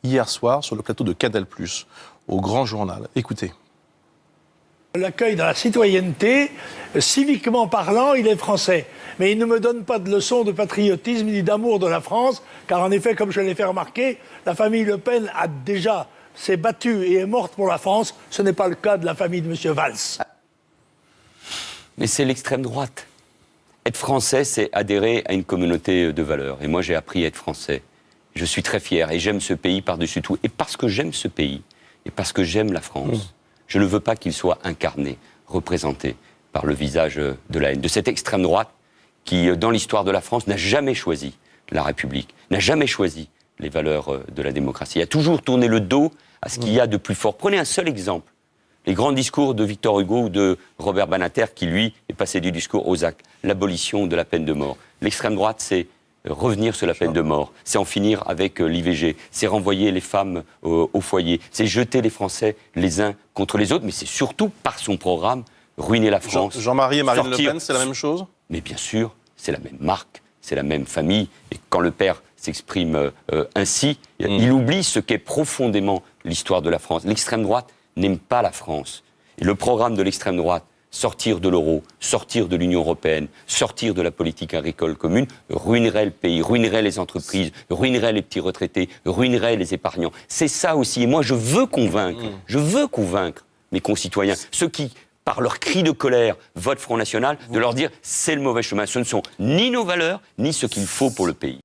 hier soir sur le plateau de Canal+, au Grand Journal. Écoutez. L'accueil dans la citoyenneté, civiquement parlant, il est français. Mais il ne me donne pas de leçons de patriotisme ni d'amour de la France, car en effet, comme je l'ai fait remarquer, la famille Le Pen s'est battue et est morte pour la France. Ce n'est pas le cas de la famille de M. Valls. Mais c'est l'extrême droite. Être français, c'est adhérer à une communauté de valeurs. Et moi, j'ai appris à être français. Je suis très fier et j'aime ce pays par-dessus tout. Et parce que j'aime ce pays, et parce que j'aime la France, je ne veux pas qu'il soit incarné, représenté par le visage de la haine, de cette extrême droite qui, dans l'histoire de la France, n'a jamais choisi la République, n'a jamais choisi les valeurs de la démocratie, a toujours tourné le dos à ce qu'il y a de plus fort. Prenez un seul exemple, les grands discours de Victor Hugo ou de Robert Badinter, qui, lui, est passé du discours aux actes, l'abolition de la peine de mort. L'extrême droite, c'est revenir sur la peine de mort, c'est en finir avec l'IVG, c'est renvoyer les femmes au foyer, c'est jeter les Français les uns contre les autres, mais c'est surtout, par son programme, ruiner la France. Jean-Marie et Marine Le Pen, c'est la même chose ? Mais bien sûr, c'est la même marque, c'est la même famille, et quand le père s'exprime ainsi, il oublie ce qu'est profondément l'histoire de la France. L'extrême droite n'aime pas la France. Et le programme de l'extrême droite, sortir de l'euro, sortir de l'Union européenne, sortir de la politique agricole commune, ruinerait le pays, ruinerait les entreprises, ruinerait les petits retraités, ruinerait les épargnants. C'est ça aussi. Et moi, je veux convaincre mes concitoyens, ceux qui, par leur cri de colère, votent Front National, de leur dire c'est le mauvais chemin. Ce ne sont ni nos valeurs, ni ce qu'il faut pour le pays.